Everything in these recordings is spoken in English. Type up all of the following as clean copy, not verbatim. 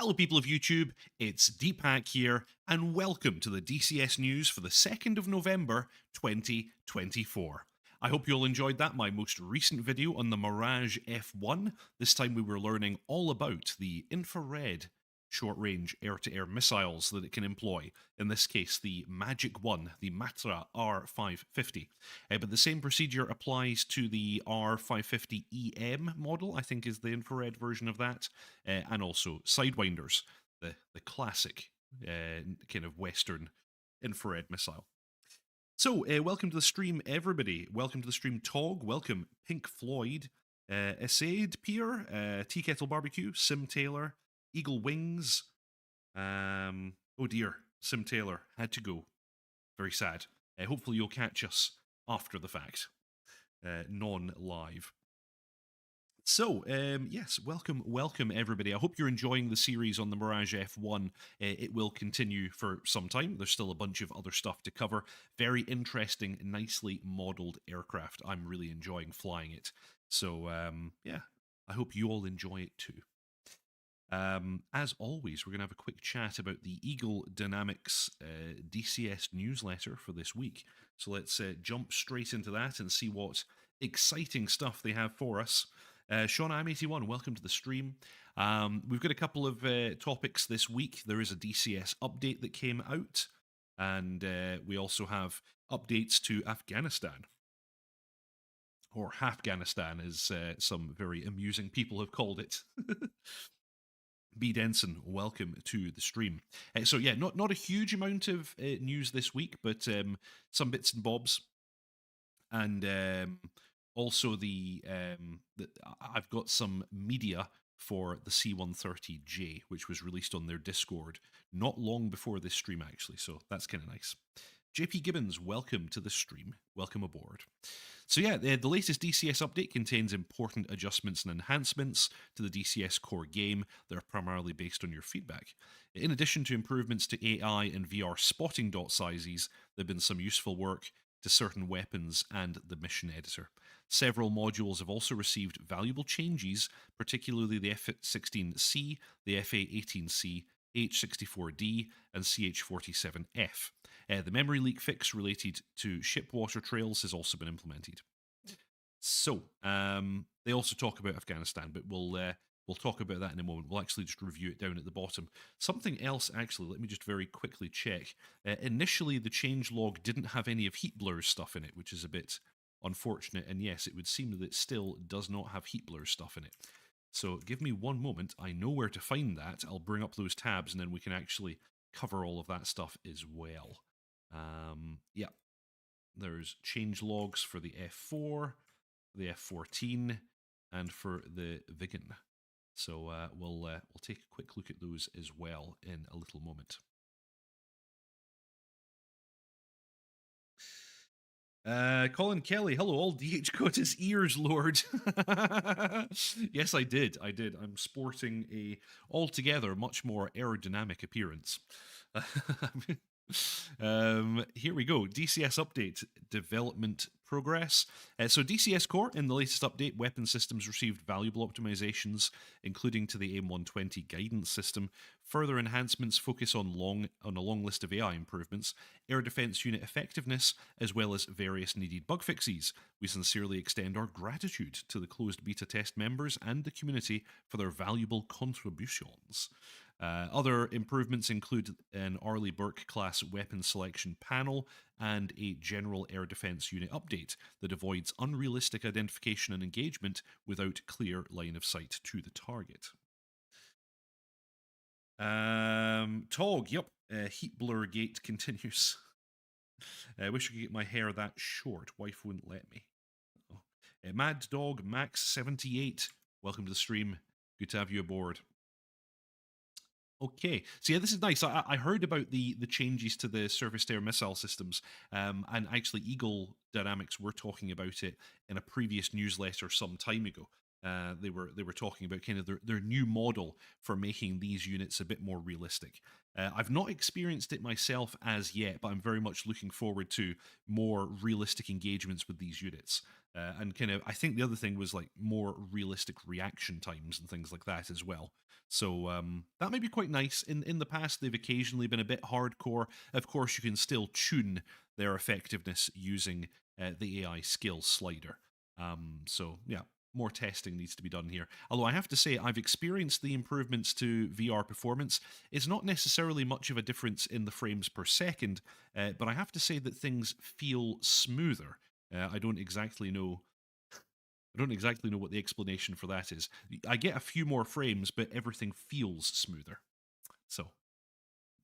Hello, people of YouTube, it's Deepak here, and welcome to the DCS news for the 2nd of November 2024. I hope you all enjoyed that, my most recent video on the Mirage F1. This time we were learning all about the infrared short-range air-to-air missiles that it can employ, in this case the Magic One, the Matra R550. But the same procedure applies to the R550EM model, I think is the infrared version of that, and also Sidewinders, the classic kind of Western infrared missile. So, welcome to the stream, everybody. Welcome to the stream, Tog. Welcome, Pink Floyd, Essayed Pier, Tea Kettle Barbecue, Sim Taylor, Eagle Wings. Oh dear, Sim Taylor had to go. Very sad. Hopefully you'll catch us after the fact, non-live. So, yes, welcome everybody. I hope you're enjoying the series on the Mirage F1. It will continue for some time. There's still a bunch of other stuff to cover. Very interesting, nicely modeled aircraft. I'm really enjoying flying it. So, yeah, I hope you all enjoy it too. As always, we're going to have a quick chat about the Eagle Dynamics DCS newsletter for this week. So let's jump straight into that and see what exciting stuff they have for us. Sean, I'm81. Welcome to the stream. We've got a couple of topics this week. There is a DCS update that came out, and we also have updates to Afghanistan. Or Afghanistan, as some very amusing people have called it. B. Denson, welcome to the stream. So yeah, not a huge amount of news this week, but some bits and bobs, and also I've got some media for the C-130J, which was released on their Discord not long before this stream, actually, so that's kind of nice. JP Gibbons, welcome to the stream. Welcome aboard. So yeah, the latest DCS update contains important adjustments and enhancements to the DCS core game that are primarily based on your feedback. In addition to improvements to AI and VR spotting dot sizes, there have been some useful work to certain weapons and the mission editor. Several modules have also received valuable changes, particularly the F16C, the FA18C, H64D, and CH47F. The memory leak fix related to ship water trails has also been implemented. So, they also talk about Afghanistan, but we'll talk about that in a moment. We'll actually just review it down at the bottom. Something else, actually, let me just very quickly check. Initially, the changelog didn't have any of Heat Blur's stuff in it, which is a bit unfortunate, and yes, it would seem that it still does not have Heat Blur's stuff in it. So give me one moment. I know where to find that. I'll bring up those tabs, and then we can actually cover all of that stuff as well. Yeah, there's change logs for the F4, the F14, and for the Viggen. So we'll take a quick look at those as well in a little moment. Colin Kelly, hello, all DH got his ears, Lord. Yes, I did. I'm sporting a altogether much more aerodynamic appearance. Here we go. DCS update, development progress. So DCS Core, in the latest update, weapon systems received valuable optimizations, including to the AIM-120 guidance system. Further enhancements focus on a long list of AI improvements, air defense unit effectiveness, as well as various needed bug fixes. We sincerely extend our gratitude to the closed beta test members and the community for their valuable contributions. Other improvements include an Arleigh Burke class weapon selection panel and a general air defense unit update that avoids unrealistic identification and engagement without clear line of sight to the target. Tog, yep, heat blur gate continues. I wish I could get my hair that short. Wife wouldn't let me. Mad Dog Max 78, welcome to the stream. Good to have you aboard. Okay, so yeah, this is nice. I heard about the changes to the surface-to-air missile systems, and actually Eagle Dynamics were talking about it in a previous newsletter some time ago. They were talking about kind of their new model for making these units a bit more realistic. I've not experienced it myself as yet, but I'm very much looking forward to more realistic engagements with these units. And kind of, I think the other thing was like more realistic reaction times and things like that as well. So that may be quite nice. In the past, they've occasionally been a bit hardcore. Of course, you can still tune their effectiveness using the AI skill slider. So yeah, more testing needs to be done here. Although I have to say, I've experienced the improvements to VR performance. It's not necessarily much of a difference in the frames per second, but I have to say that things feel smoother. I don't exactly know. I don't exactly know what the explanation for that is. I get a few more frames, but everything feels smoother. So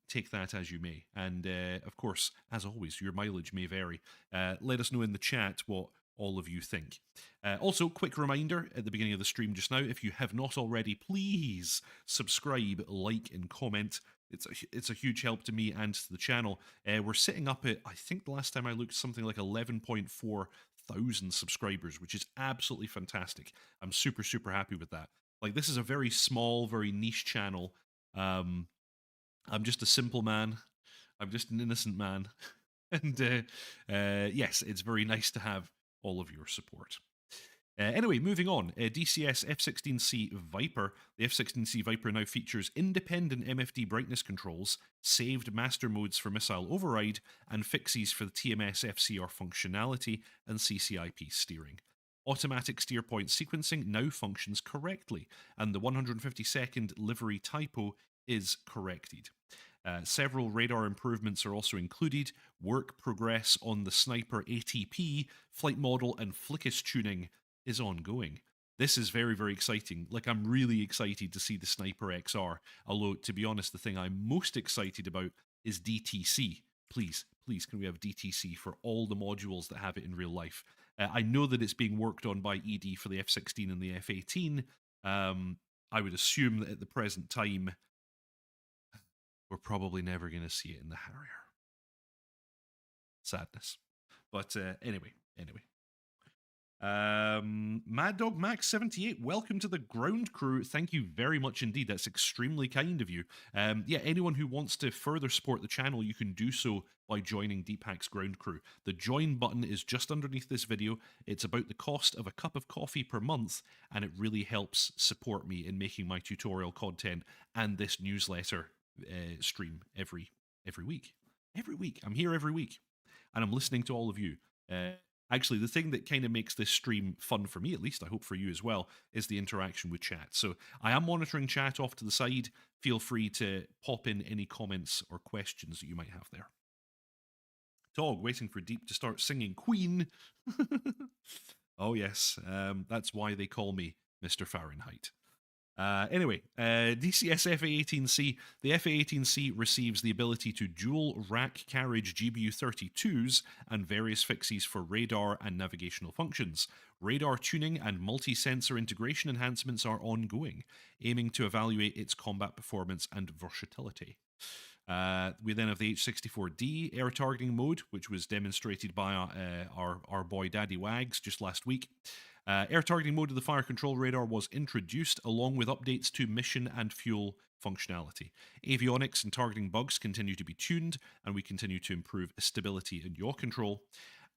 take that as you may. And of course, as always, your mileage may vary. Let us know in the chat what all of you think. Also, quick reminder at the beginning of the stream just now, if you have not already, please subscribe, like, and comment. It's a huge help to me and to the channel. We're sitting up at, I think the last time I looked, something like 11.4 thousand subscribers, which is absolutely fantastic. I'm super, super happy with that. Like, this is a very small, very niche channel. I'm just a simple man. I'm just an innocent man. And yes, it's very nice to have all of your support. Anyway, moving on. DCS F16C Viper. The F16C Viper now features independent MFD brightness controls, saved master modes for missile override, and fixes for the TMS FCR functionality and CCIP steering. Automatic steer point sequencing now functions correctly, and the 150-second livery typo is corrected. Several radar improvements are also included. Work progress on the Sniper ATP, flight model, and Flickus tuning is ongoing. This is very, very exciting. Like, I'm really excited to see the Sniper XR. Although, to be honest, the thing I'm most excited about is DTC. Please, please, can we have DTC for all the modules that have it in real life? I know that it's being worked on by ED for the F16 and the F18. I would assume that at the present time, we're probably never going to see it in the Harrier. Sadness. But anyway. Mad Dog Max 78, welcome to the ground crew. Thank you very much indeed. That's extremely kind of you. Yeah, anyone who wants to further support the channel, you can do so by joining Deepak's ground crew. The join button is just underneath this video. It's about the cost of a cup of coffee per month, and it really helps support me in making my tutorial content and this newsletter stream every week. Every week. I'm here every week, and I'm listening to all of you. Actually, the thing that kind of makes this stream fun for me, at least, I hope for you as well, is the interaction with chat. So I am monitoring chat off to the side. Feel free to pop in any comments or questions that you might have there. Dog waiting for Deep to start singing Queen. Oh yes, that's why they call me Mr. Fahrenheit. Anyway, DCS FA-18C. The FA-18C receives the ability to dual rack carriage GBU-32s and various fixes for radar and navigational functions. Radar tuning and multi-sensor integration enhancements are ongoing, aiming to evaluate its combat performance and versatility. We then have the H64D air targeting mode, which was demonstrated by our boy Daddy Wags just last week. Air targeting mode of the fire control radar was introduced along with updates to mission and fuel functionality. Avionics and targeting bugs continue to be tuned, and we continue to improve stability and yaw control.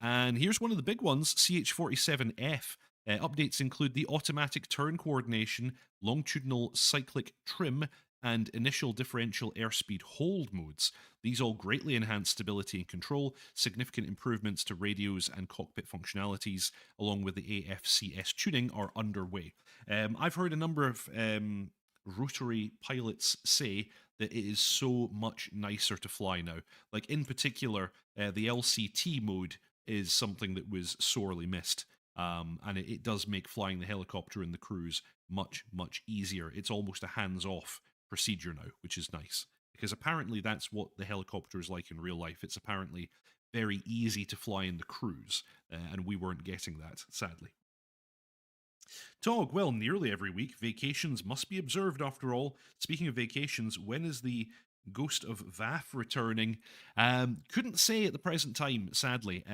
And here's one of the big ones, CH-47F. Updates include the automatic turn coordination, longitudinal cyclic trim, and initial differential airspeed hold modes. These all greatly enhance stability and control, significant improvements to radios and cockpit functionalities, along with the AFCS tuning are underway. I've heard a number of rotary pilots say that it is so much nicer to fly now. Like, in particular, the LCT mode is something that was sorely missed. And it does make flying the helicopter and the cruise much, much easier. It's almost a hands-off procedure now, which is nice, because apparently that's what the helicopter is like in real life. It's apparently very easy to fly in the cruise, and we weren't getting that, sadly. Tog, well, nearly every week. Vacations must be observed after all. Speaking of vacations, when is the Ghost of Vath returning? Couldn't say at the present time, sadly.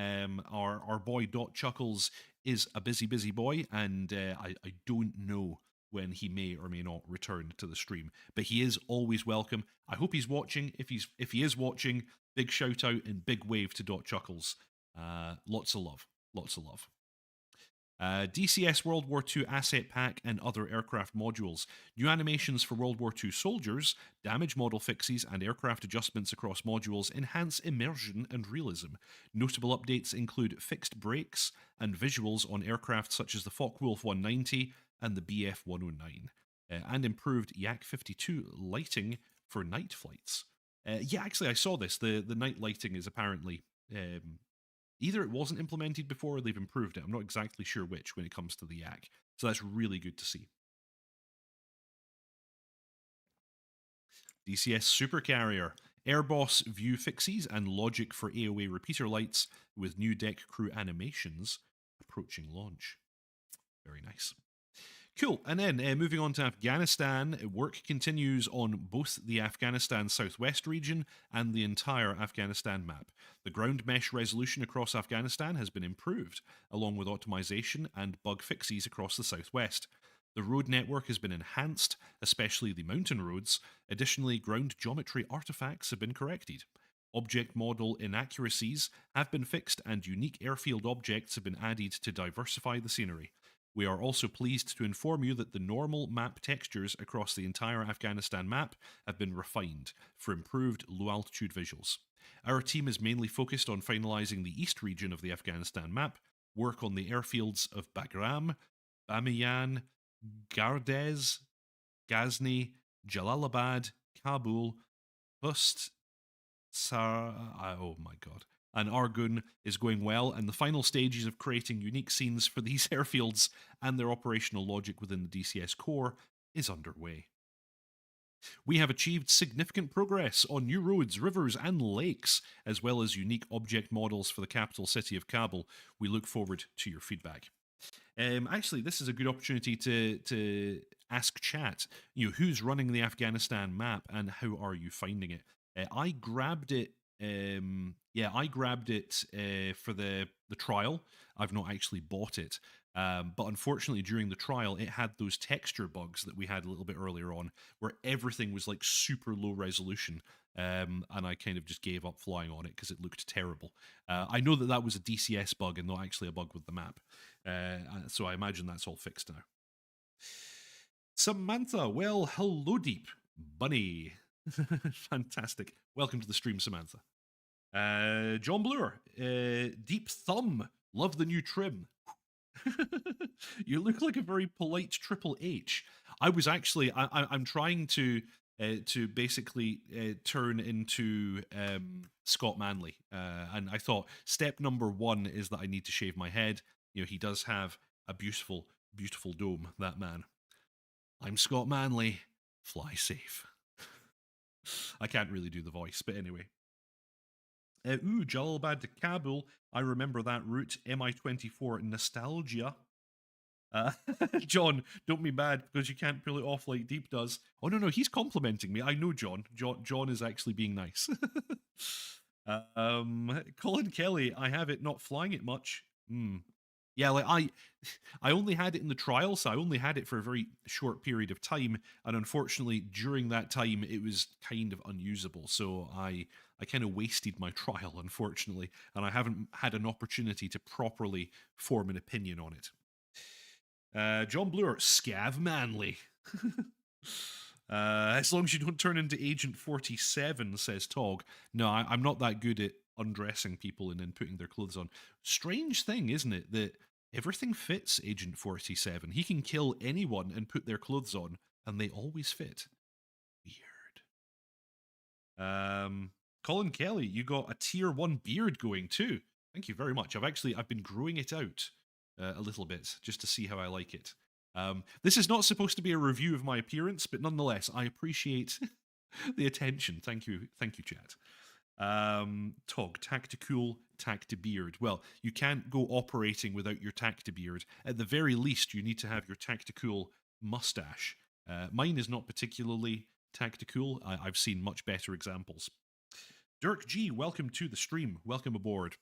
Our boy Dot Chuckles is a busy, busy boy, and I don't know when he may or may not return to the stream. But he is always welcome. I hope he's watching. If he is watching, big shout out and big wave to Dot Chuckles. Lots of love. Lots of love. DCS World War II Asset Pack and other aircraft modules. New animations for World War II soldiers, damage model fixes, and aircraft adjustments across modules enhance immersion and realism. Notable updates include fixed brakes and visuals on aircraft such as the Focke-Wulf 190 and the Bf 109, and improved Yak 52 lighting for night flights. Yeah, actually, I saw this. The night lighting is apparently either it wasn't implemented before or they've improved it. I'm not exactly sure which when it comes to the Yak. So that's really good to see. DCS Supercarrier. Airboss view fixes and logic for AOA repeater lights with new deck crew animations approaching launch. Very nice. Cool. And then moving on to Afghanistan, work continues on both the Afghanistan southwest region and the entire Afghanistan map. The ground mesh resolution across Afghanistan has been improved, along with optimization and bug fixes across the southwest. The road network has been enhanced, especially the mountain roads. Additionally, ground geometry artifacts have been corrected. Object model inaccuracies have been fixed, and unique airfield objects have been added to diversify the scenery. We are also pleased to inform you that the normal map textures across the entire Afghanistan map have been refined for improved low-altitude visuals. Our team is mainly focused on finalizing the east region of the Afghanistan map, work on the airfields of Bagram, Bamiyan, Gardez, Ghazni, Jalalabad, Kabul, Bust, oh my god, and Argun is going well, and the final stages of creating unique scenes for these airfields and their operational logic within the DCS core is underway. We have achieved significant progress on new roads, rivers, and lakes, as well as unique object models for the capital city of Kabul. We look forward to your feedback. Actually, this is a good opportunity to ask chat, who's running the Afghanistan map and how are you finding it? I grabbed it. I grabbed it for the trial. I've not actually bought it, but unfortunately, during the trial, it had those texture bugs that we had a little bit earlier on, where everything was like super low resolution, and I kind of just gave up flying on it because it looked terrible. I know that was a DCS bug and not actually a bug with the map, so I imagine that's all fixed now. Samantha, well, hello, Deep Bunny. Fantastic. Welcome to the stream, Samantha. John Bloor, Deep Thumb, love the new trim. You look like a very polite Triple H. I was actually, I'm trying to basically turn into Scott Manley, and I thought step number one is that I need to shave my head. He does have a beautiful, beautiful dome, that man. I'm Scott Manley. Fly safe. I can't really do the voice, but anyway. Jalalabad to Kabul. I remember that route. MI24 nostalgia. John, don't be mad because you can't pull it off like Deep does. Oh, no, he's complimenting me. I know John. John is actually being nice. Colin Kelly, I have it not flying it much. Yeah, like I only had it in the trial, so I only had it for a very short period of time, and unfortunately, during that time, it was kind of unusable. So I kind of wasted my trial, unfortunately, and I haven't had an opportunity to properly form an opinion on it. John Bloor, Scav Manly. As long as you don't turn into Agent 47, says Tog. No, I'm not that good at undressing people and then putting their clothes on. Strange thing, isn't it, that everything fits Agent 47. He can kill anyone and put their clothes on, and they always fit. Weird. Colin Kelly, you got a tier 1 beard going too. Thank you very much. I've been growing it out a little bit just to see how I like it. This is not supposed to be a review of my appearance, but nonetheless, I appreciate the attention. Thank you, chat. Tog, tacticool, tactibeard. Well, you can't go operating without your tactibeard. At the very least, you need to have your tacticool mustache. Mine is not particularly tacticool. I've seen much better examples. Dirk G, welcome to the stream. Welcome aboard.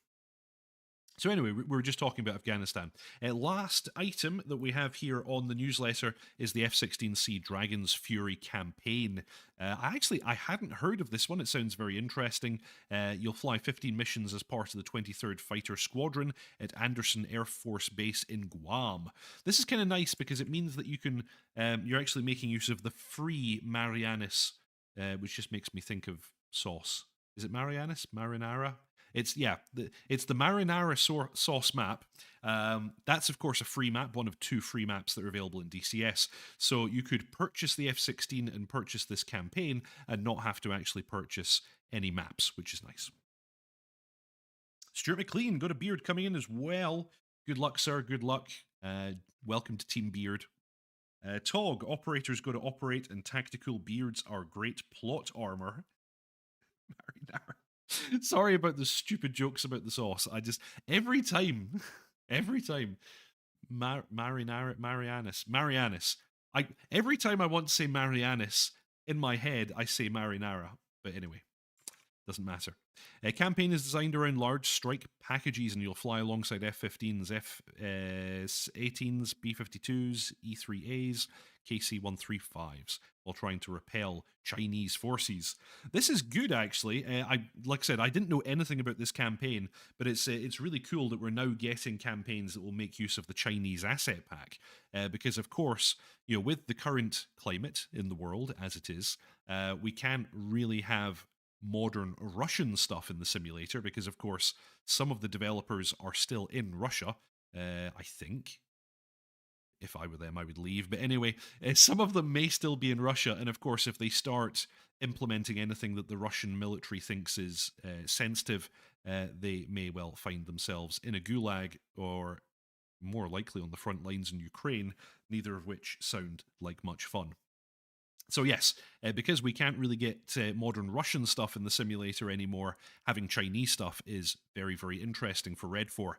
So anyway, we were just talking about Afghanistan. Last item that we have here on the newsletter is the F16C Dragon's Fury campaign. I hadn't heard of this one. It sounds very interesting. You'll fly 15 missions as part of the 23rd Fighter Squadron at Andersen Air Force Base in Guam. This is kind of nice because it means that you can you're actually making use of the free Marianis, which just makes me think of sauce. Is it Marianis? Marinara? It's the marinara sauce map. That's of course a free map, one of 2 free maps that are available in DCS. So you could purchase the F16 and purchase this campaign and not have to actually purchase any maps, which is nice. Stuart McLean got a beard coming in as well. Good luck, sir. Good luck. Welcome to Team Beard. Tog, operators go to operate, and tactical beards are great plot armor. Marinara. Sorry about the stupid jokes about the sauce. I just every time Marianis. Every time I want to say Marianis in my head, I say marinara. But anyway, doesn't matter. Campaign is designed around large strike packages, and you'll fly alongside F-15s, F-18s, B-52s, E-3As, KC-135s, while trying to repel Chinese forces. This is good, actually. Like I said, I didn't know anything about this campaign, but it's really cool that we're now getting campaigns that will make use of the Chinese asset pack, because of course, with the current climate in the world as it is, we can't really have modern Russian stuff in the simulator because, of course, some of the developers are still in Russia. I think if I were them, I would leave. But anyway, some of them may still be in Russia. And of course, if they start implementing anything that the Russian military thinks is sensitive, they may well find themselves in a gulag or more likely on the front lines in Ukraine, neither of which sound like much fun. So yes, because we can't really get modern Russian stuff in the simulator anymore, having Chinese stuff is very, very interesting for Red 4.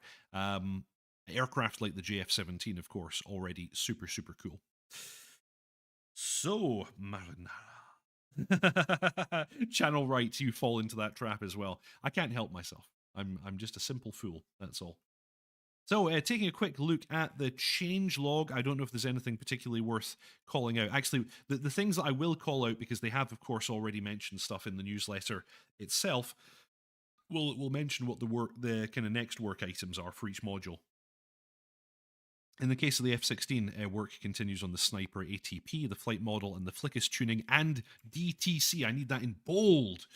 Aircraft like the JF-17, of course, already super, super cool. So, Marinara. Channel rights, you fall into that trap as well. I can't help myself. I'm just a simple fool, that's all. So, taking a quick look at the change log, I don't know if there's anything particularly worth calling out. Actually, the things that I will call out, because they have, of course, already mentioned stuff in the newsletter itself, we'll mention what the kind of next work items are for each module. In the case of the F-16, work continues on the Sniper ATP, the flight model, and the Flickus tuning, and DTC. I need that in bold.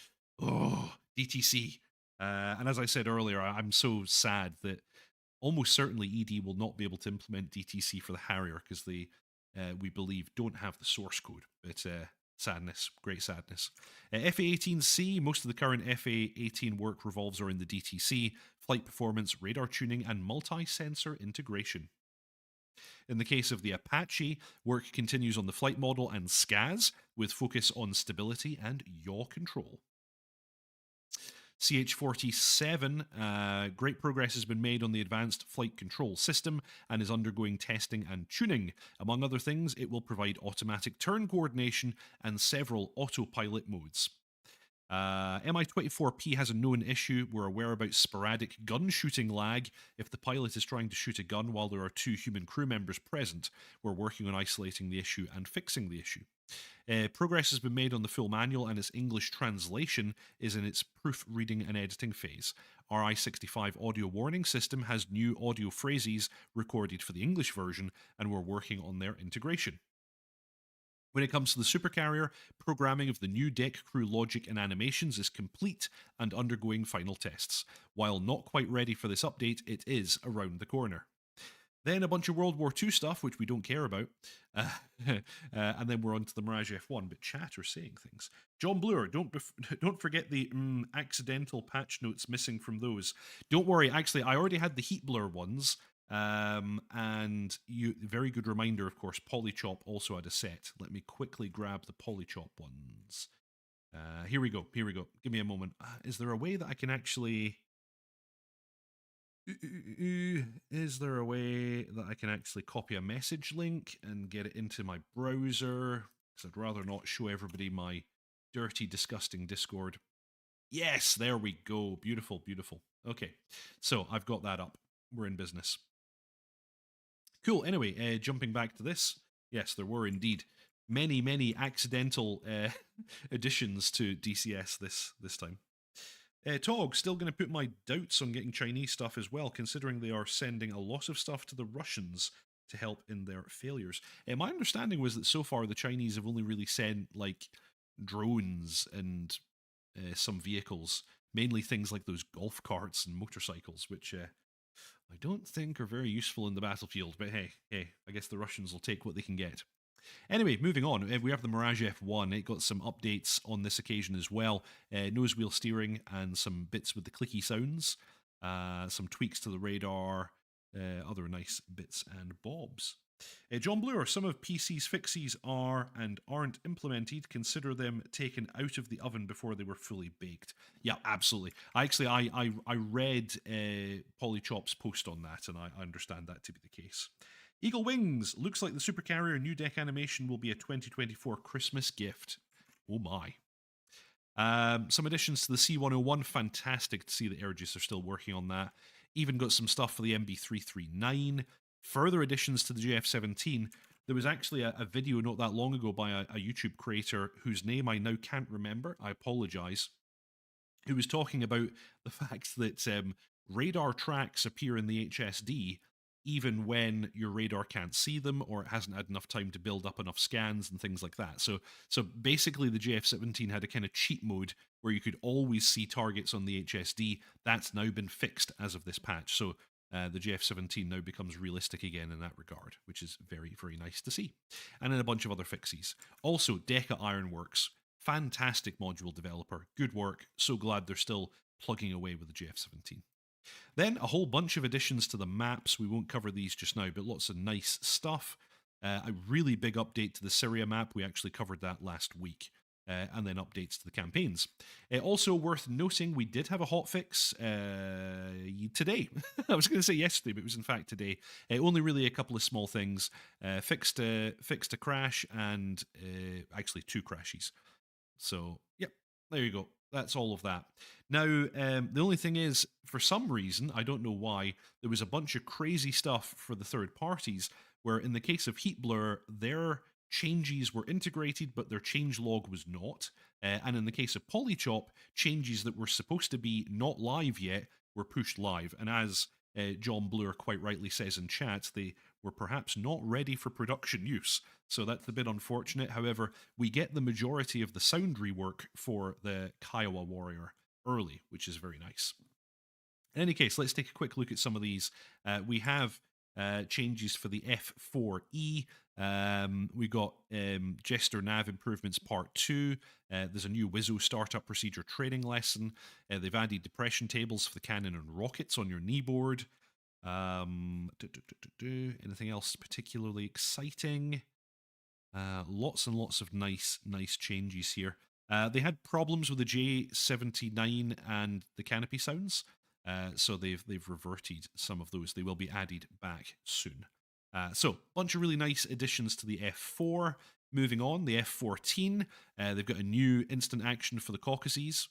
Oh, DTC. And as I said earlier, I'm so sad that almost certainly ED will not be able to implement DTC for the Harrier because they, we believe, don't have the source code. But sadness, great sadness. FA-18C, most of the current FA-18 work revolves around the DTC, flight performance, radar tuning, and multi-sensor integration. In the case of the Apache, work continues on the flight model and SCAS, with focus on stability and yaw control. CH-47, great progress has been made on the advanced flight control system and is undergoing testing and tuning. Among other things, it will provide automatic turn coordination and several autopilot modes. Mi-24P has a known issue. We're aware about sporadic gun shooting lag if the pilot is trying to shoot a gun while there are 2 human crew members present. We're working on isolating the issue and fixing the issue. Progress has been made on the full manual, and its English translation is in its proofreading and editing phase. Our I-65 audio warning system has new audio phrases recorded for the English version, and we're working on their integration. When it comes to the supercarrier, programming of the new deck crew logic and animations is complete and undergoing final tests. While not quite ready for this update, it is around the corner. Then a bunch of World War II stuff, which we don't care about. And then we're on to the Mirage F1, but chat are saying things. John Bluer, don't forget the accidental patch notes missing from those. Don't worry, actually, I already had the heat blur ones. And very good reminder, of course, PolyChop also had a set. Let me quickly grab the PolyChop ones. Here we go. Give me a moment. Is there a way that I can actually... Is there a way that I can actually copy a message link and get it into my browser? Because I'd rather not show everybody my dirty, disgusting Discord. Yes, there we go. Beautiful, beautiful. Okay, so I've got that up. we're in business. Cool. Anyway, jumping back to this, yes, there were indeed many accidental additions to DCS this time. Tog, still going to put my doubts on getting Chinese stuff as well, considering they are sending a lot of stuff to the Russians to help in their failures. My understanding was that so far the Chinese have only really sent like drones and some vehicles, mainly things like those golf carts and motorcycles, which I don't think are very useful in the battlefield. But hey, I guess the Russians will take what they can get. Anyway, moving on, we have the Mirage F1. It got some updates on this occasion as well. Nose wheel steering and some bits with the clicky sounds. Some tweaks to the radar. Other nice bits and bobs. John Bluer, some of PC's fixes are and aren't implemented. Consider them taken out of the oven before they were fully baked. Yeah, absolutely. I read PolyChop's post on that, and I understand that to be the case. Eagle Wings, looks like the Supercarrier new deck animation will be a 2024 Christmas gift. Oh my. Some additions to the C101, fantastic to see that Airgis are still working on that. Even got some stuff for the MB339. Further additions to the JF17. There was actually a video not that long ago by a YouTube creator whose name I now can't remember. I apologize. Who was talking about the fact that radar tracks appear in the HSD even when your radar can't see them or it hasn't had enough time to build up enough scans and things like that. So basically the JF17 had a kind of cheat mode where you could always see targets on the HSD. That's now been fixed as of this patch. So the JF17 now becomes realistic again in that regard, which is very, very nice to see. And then a bunch of other fixes. Also, Deca Ironworks, fantastic module developer, good work. So glad they're still plugging away with the JF17. Then a whole bunch of additions to the maps. We won't cover these just now, but lots of nice stuff. A really big update to the Syria map. We actually covered that last week. And then updates to the campaigns. Also worth noting, we did have a hotfix today. I was going to say yesterday, but it was in fact today. Only really a couple of small things. Fixed a crash and actually 2 crashes. So, yep, there you go. That's all of that. Now, the only thing is, for some reason, I don't know why, there was a bunch of crazy stuff for the third parties, where in the case of Heat Blur, their changes were integrated, but their changelog was not. And in the case of PolyChop, changes that were supposed to be not live yet were pushed live. And as John Bluer quite rightly says in chat, they were perhaps not ready for production use. So that's a bit unfortunate. However, we get the majority of the sound rework for the Kiowa Warrior early, which is very nice. In any case, let's take a quick look at some of these. We have changes for the F4E. We got Jester Nav Improvements Part 2. There's a new Wizzo startup procedure training lesson. They've added depression tables for the cannon and rockets on your kneeboard. Anything else particularly exciting? Lots and lots of nice changes here. They had problems with the J79 and the canopy sounds. So they've reverted some of those. They will be added back soon. So bunch of really nice additions to the F4. Moving on, the F14. They've got a new instant action for the Caucasus,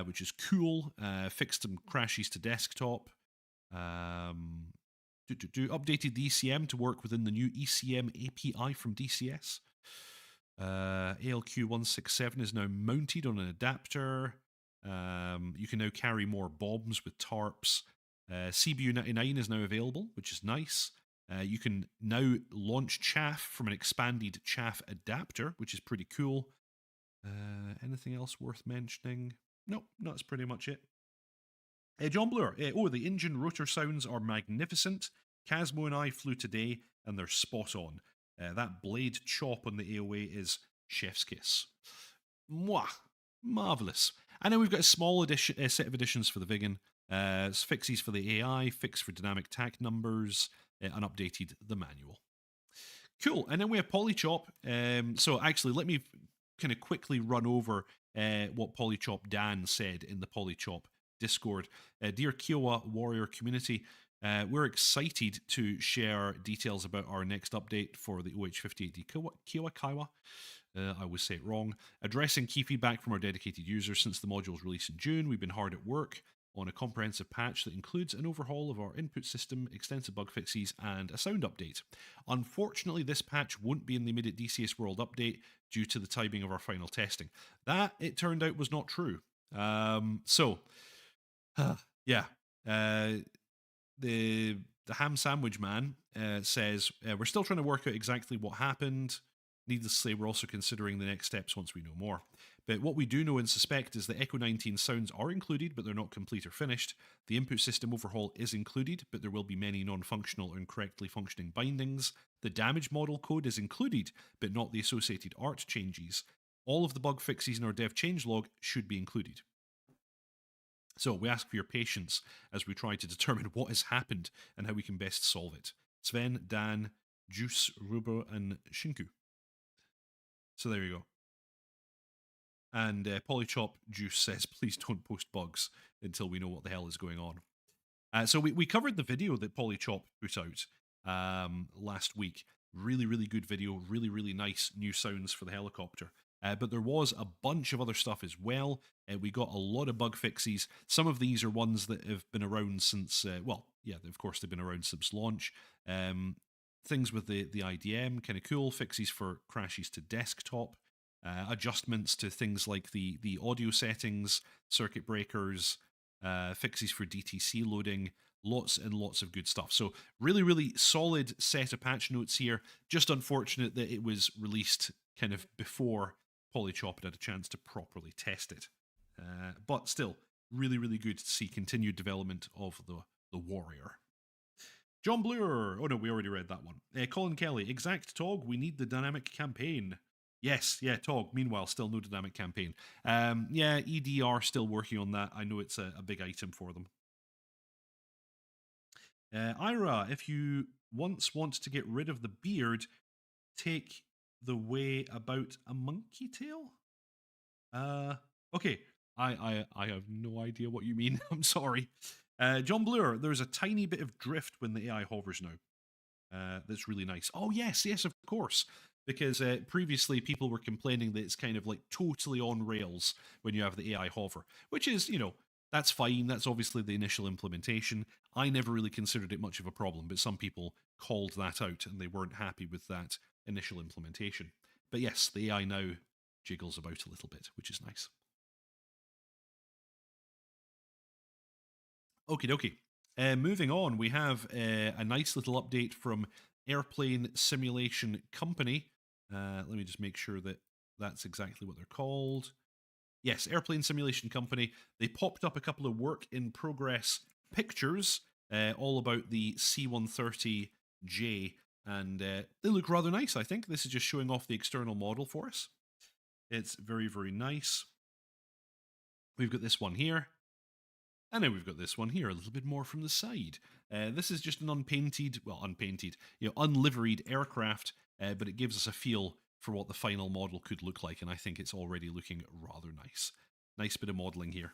which is cool. Fixed some crashes to desktop. Updated the ECM to work within the new ECM API from DCS. ALQ167 is now mounted on an adapter. You can now carry more bombs with tarps. CBU99 is now available, which is nice. You can now launch chaff from an expanded chaff adapter, which is pretty cool. Anything else worth mentioning? Nope, that's pretty much it. John Bluer, the engine rotor sounds are magnificent. Casmo and I flew today, and they're spot on. That blade chop on the AOA is chef's kiss. Mwah! Marvellous. And then we've got a small set of additions for the Vigan. Fixes for the AI, fix for dynamic tack numbers, and updated the manual. Cool. And then we have PolyChop. So actually, let me kind of quickly run over what PolyChop Dan said in the PolyChop Discord. Dear Kiowa Warrior community, we're excited to share details about our next update for the OH58D Kiowa. I always say it wrong. Addressing key feedback from our dedicated users since the module's release in June. We've been hard at work on a comprehensive patch that includes an overhaul of our input system, extensive bug fixes, and a sound update. Unfortunately, this patch won't be in the immediate DCS World update due to the timing of our final testing. That, it turned out, was not true. Yeah. The ham sandwich man says, we're still trying to work out exactly what happened. Needless to say, we're also considering the next steps once we know more. But what we do know and suspect is that Echo 19 sounds are included, but they're not complete or finished. The input system overhaul is included, but there will be many non-functional or incorrectly functioning bindings. The damage model code is included, but not the associated art changes. All of the bug fixes in our dev changelog should be included. So we ask for your patience as we try to determine what has happened and how we can best solve it. Sven, Dan, Juice, Rubo, and Shinku. So there you go. And PolyChop Juice says, please don't post bugs until we know what the hell is going on. So we covered the video that PolyChop put out last week. Really, really good video. Really, really nice new sounds for the helicopter. But there was a bunch of other stuff as well. We got a lot of bug fixes. Some of these are ones that have been around since, well, yeah, of course they've been around since launch. Things with the IDM, kind of cool. Fixes for crashes to desktop. Adjustments to things like the audio settings, circuit breakers, fixes for DTC loading, lots and lots of good stuff. So really, really solid set of patch notes here. Just unfortunate that it was released kind of before PolyChop had a chance to properly test it. But still, really, really good to see continued development of the Warrior. John Blur. Oh no, we already read that one. Colin Kelly. Exact Tog, we need the dynamic campaign. Yes, yeah, Tog. Meanwhile, still no dynamic campaign. Yeah, ED are still working on that. I know it's a big item for them. Ira, if you once want to get rid of the beard, take the way about a monkey tail? Okay. I have no idea what you mean. I'm sorry. John Blur, there's a tiny bit of drift when the AI hovers now. That's really nice. Oh, yes, of course. Because previously people were complaining that it's kind of like totally on rails when you have the AI hover, which is, that's fine. That's obviously the initial implementation. I never really considered it much of a problem, but some people called that out and they weren't happy with that initial implementation. But yes, the AI now jiggles about a little bit, which is nice. Okie dokie. Moving on, we have a nice little update from Airplane Simulation Company. Let me just make sure that that's exactly what they're called. Yes, Airplane Simulation Company. They popped up a couple of work in progress pictures all about the C-130J, and they look rather nice, I think. This is just showing off the external model for us. It's very, very nice. We've got this one here. And then we've got this one here, a little bit more from the side. This is just an unliveried aircraft, but it gives us a feel for what the final model could look like, and I think it's already looking rather nice. Nice bit of modelling here.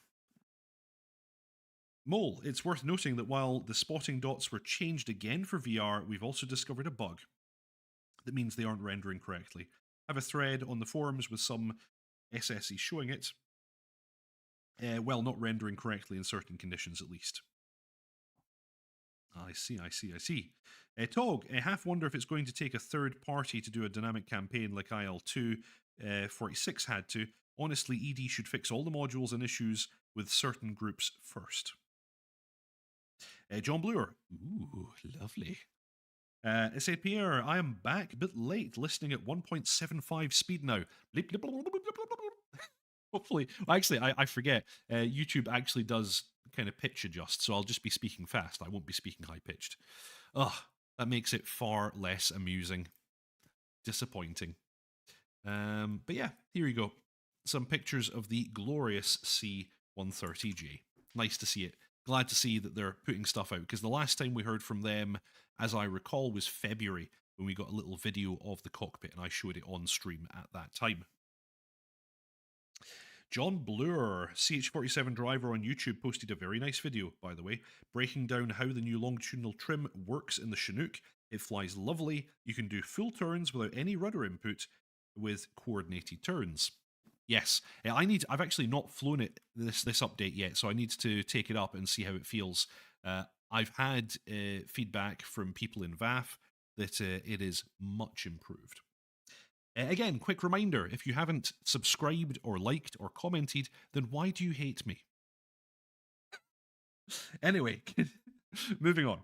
Mole, it's worth noting that while the spotting dots were changed again for VR, we've also discovered a bug that means they aren't rendering correctly. I have a thread on the forums with some SSE showing it. Well, not rendering correctly in certain conditions, at least. I see. Tog, I half wonder if it's going to take a third party to do a dynamic campaign like IL-2 46 had to. Honestly, ED should fix all the modules and issues with certain groups first. John Bluer. Ooh, lovely. Say Pierre, I am back a bit late, listening at 1.75 speed now. Bleep, bleep, bleep, bleep, bleep, bleep. Hopefully, actually, I forget. YouTube actually does kind of pitch adjust, so I'll just be speaking fast. I won't be speaking high pitched. Ugh, that makes it far less amusing. Disappointing. But yeah, here you go. Some pictures of the glorious C-130J. Nice to see it. Glad to see that they're putting stuff out, because the last time we heard from them, as I recall, was February, when we got a little video of the cockpit, and I showed it on stream at that time. John Blur, CH47 driver on YouTube, posted a very nice video, by the way, breaking down how the new longitudinal trim works in the Chinook. It flies lovely. You can do full turns without any rudder input with coordinated turns. Yes, I've actually not flown it this update yet, so I need to take it up and see how it feels. I've had feedback from people in VAF that it is much improved. Again, quick reminder: if you haven't subscribed or liked or commented, then why do you hate me? Anyway, moving on.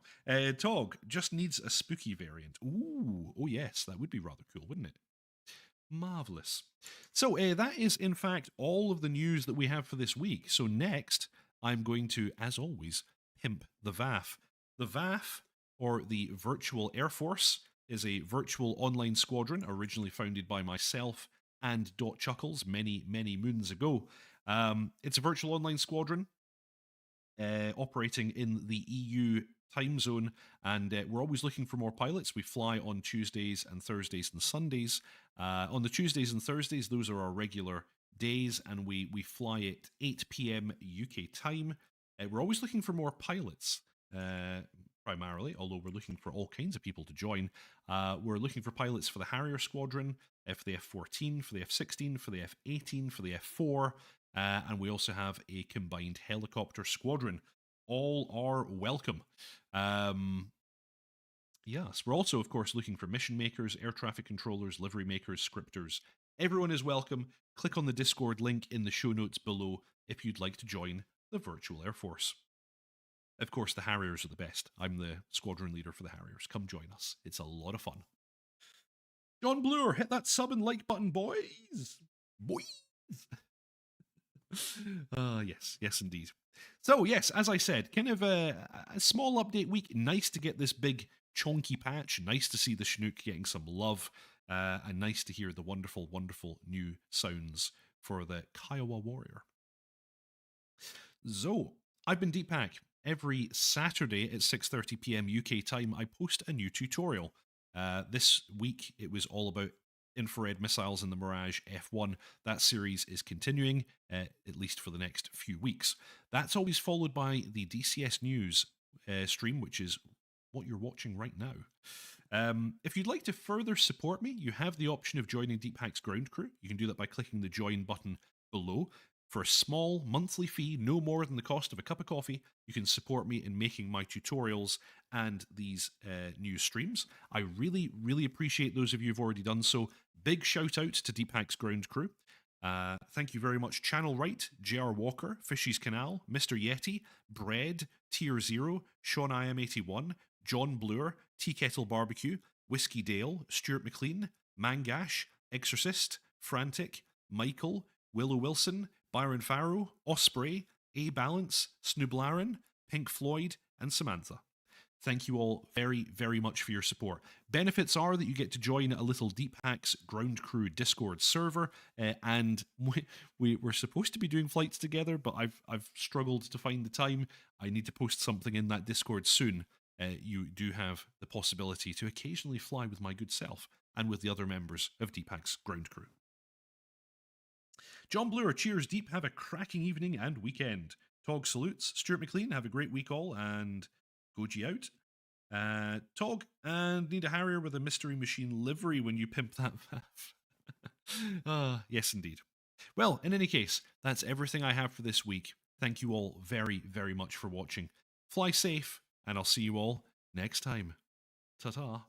Tog just needs a spooky variant. Ooh, oh yes, that would be rather cool, wouldn't it? Marvelous. So that is, in fact, all of the news that we have for this week. So next, I'm going to, as always, pimp the VAF. The VAF, or the Virtual Air Force, is a virtual online squadron originally founded by myself and Dot Chuckles many, many moons ago. It's a virtual online squadron operating in the EU time zone, and we're always looking for more pilots. We fly on Tuesdays and Thursdays and Sundays. On the Tuesdays and Thursdays, those are our regular days, and we fly at 8 p.m. UK time. We're always looking for more pilots. Primarily, although we're looking for all kinds of people to join. We're looking for pilots for the Harrier Squadron, for the F-14, for the F-16, for the F-18, for the F-4, and we also have a combined helicopter squadron. All are welcome. Yes, we're also, of course, looking for mission makers, air traffic controllers, livery makers, scripters. Everyone is welcome. Click on the Discord link in the show notes below if you'd like to join the Virtual Air Force. Of course, the Harriers are the best. I'm the squadron leader for the Harriers. Come join us. It's a lot of fun. John Bluer, hit that sub and like button, boys. Boys. Yes, indeed. So, yes, as I said, kind of a small update week. Nice to get this big, chonky patch. Nice to see the Chinook getting some love. And nice to hear the wonderful, wonderful new sounds for the Kiowa Warrior. So, I've been Deepak. Every Saturday at 6:30 p.m. UK time, I post a new tutorial. This week, it was all about infrared missiles in the Mirage F1. That series is continuing, at least for the next few weeks. That's always followed by the DCS News stream, which is what you're watching right now. If you'd like to further support me, you have the option of joining Deepak's ground crew. You can do that by clicking the join button below. For a small monthly fee, no more than the cost of a cup of coffee, you can support me in making my tutorials and these new streams. I really, really appreciate those of you who've already done so. Big shout out to Deepak's ground crew. Thank you very much, Channel Right, JR Walker, Fishy's Canal, Mr. Yeti, Bread, Tier Zero, Sean IM81, John Bluer, Tea Kettle Barbecue, Whiskey Dale, Stuart McLean, Mangash, Exorcist, Frantic, Michael, Willow Wilson, Byron Farrow, Osprey, A Balance, Snooblarin, Pink Floyd, and Samantha. Thank you all very, very much for your support. Benefits are that you get to join a little Deepak's Ground Crew Discord server, and we're supposed to be doing flights together, but I've struggled to find the time. I need to post something in that Discord soon. You do have the possibility to occasionally fly with my good self and with the other members of Deepak's Ground Crew. John Bluer, cheers, Deep. Have a cracking evening and weekend. Tog salutes. Stuart McLean, have a great week all, and Goji out. Tog, and need a Harrier with a mystery machine livery when you pimp that VAF. Yes, indeed. Well, in any case, that's everything I have for this week. Thank you all very, very much for watching. Fly safe, and I'll see you all next time. Ta-ta.